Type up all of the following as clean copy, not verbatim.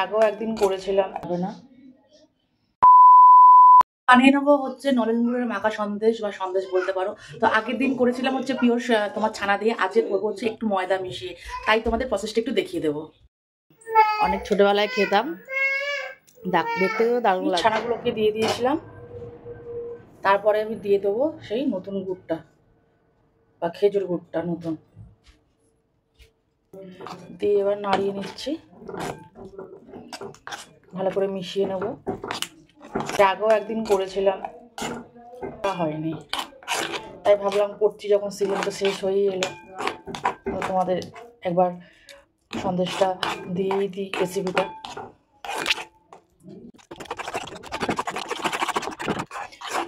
আগেও একদিন করেছিলাম, হবে না। বানিয়ে নেবো হচ্ছে নলেন গুড়ের মাখা সন্দেশ বা সন্দেশ বলতে পারো। তো আগের দিন করেছিলাম হচ্ছে পিওর তোমার ছানা দিয়ে, আজকে করবো হচ্ছে একটু ময়দা মিশিয়ে। তাই তোমাদের প্রসেসটা একটু দেখিয়ে দেবো। অনেক ছোটবেলায় খেতাম, দেখতে দারুণ লাগে। ছানাগুলোকে দিয়ে দিয়েছিলাম, তারপরে আমি দিয়ে দেবো সেই নতুন গুড়টা বা খেজুর গুড়টা নতুন দিয়ে এবার নাড়িয়ে নিচ্ছি, ভালো করে মিশিয়ে নেব। আগেও একদিন করেছিলাম, হয়নি, তাই ভাবলাম করছি যখন সিজনটা শেষ হয়েই এলো, তোমাদের একবার সন্দেশটা দিয়েই দিই রেসিপিটা।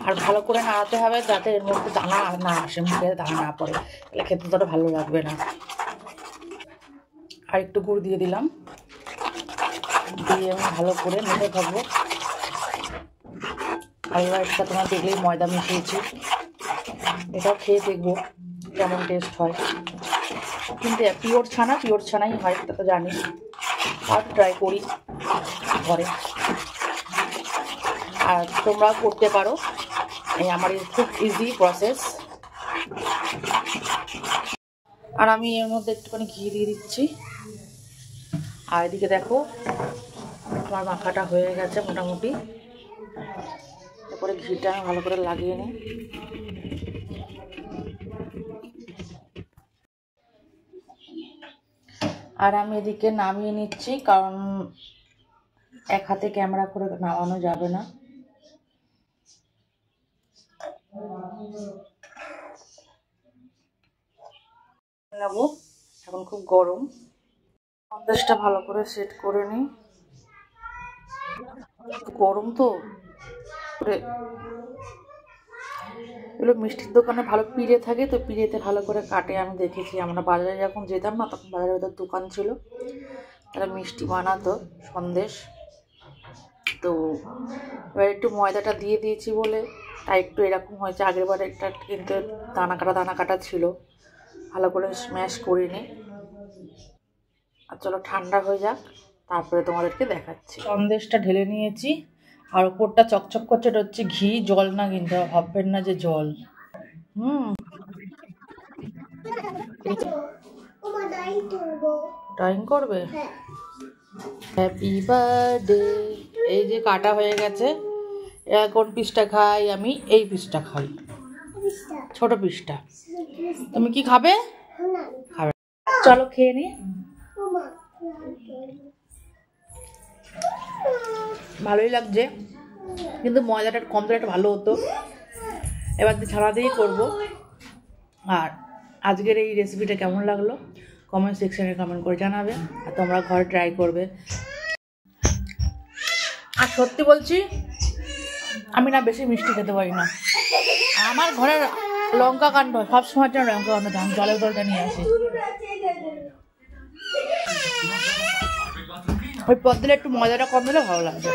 আর ভালো করে নাড়াতে হবে যাতে এর মধ্যে দানা না আসে, মুখে দানা না পড়ে, তাহলে খেতে ততটা ভালো লাগবে না। আর একটু গুড় দিয়ে দিলাম, দিয়ে আমি ভালো করে মেখে থাকবো। হালকা একটা তোমার দেখলেই ময়দা মিশিয়েছি, এটাও খেয়ে দেখবো কেমন টেস্ট হয়। কিন্তু পিওর ছানাই হয়, এটা তো জানি, আর ট্রাই করি ঘরে। আর তোমরাও করতে পারো, এই আমার খুব ইজি প্রসেস। আর আমি এর মধ্যে একটুখানি ঘি দিয়ে দিচ্ছি। আর এদিকে দেখো আমার মাখাটা হয়ে গেছে মোটামুটি। তারপরে ঘিটা ভালো করে লাগিয়ে নিই। আর আমি এদিকে নামিয়ে নিচ্ছি, কারণ এক হাতে ক্যামেরা করে নামানো যাবে না। নেব, এখন খুব গরম, সন্দেশটা ভালো করে সেট করে নিই। গরম তো, এগুলো মিষ্টির দোকানে ভালো পিড়ে থাকে, তো পিড়েতে ভালো করে কাটে। আমি দেখেছি, আমরা বাজারে যখন যেতাম না, তখন বাজারে ওদের দোকান ছিল, তারা মিষ্টি বানাতো সন্দেশ। তো এবার একটু ময়দাটা দিয়ে দিয়েছি বলে তাই একটু এরকম হয়েছে। আগের বারে একটা কিন্তু দানা কাটা ছিল, ভালো করে স্ম্যাশ করে নিই। আর চলো ঠান্ডা হয়ে যাক, তারপরে তোমাদেরকে দেখাচ্ছি। সন্দেশটা ঢেলে নিয়েছি, আর ওপরটা চকচক করছে, এটা হচ্ছে ঘি, জল না, কিন্তু ভাববেন না যে জল। ড্রয়িং করবে? Happy birthday. এই যে কাটা হয়ে গেছে, কোন পিসটা খাই আমি? এই পিসটা খাই, ছোট পিসটা। তুমি কি খাবে? খাবে, চলো খেয়ে নি। ভালোই লাগছে, কিন্তু ময়দাটা কম দিলে একটু ভালো হতো। এবার ছাড়া দিয়েই করবো। আর আজকের এই রেসিপিটা কেমন লাগলো কমেন্ট সেকশনে কমেন্ট করে জানাবে, আর তোমরা ঘরে ট্রাই করবে। আর সত্যি বলছি, আমি না বেশি মিষ্টি খেতে পারি না। আমার ঘরের লঙ্কা কাণ্ড সবসময় জন্য লঙ্কা কাণ্ড, আমি জলের বোতলটা নিয়ে আসি। ওই পদ দিলে একটু ময়দাটা কম দিলে ভালো লাগবে।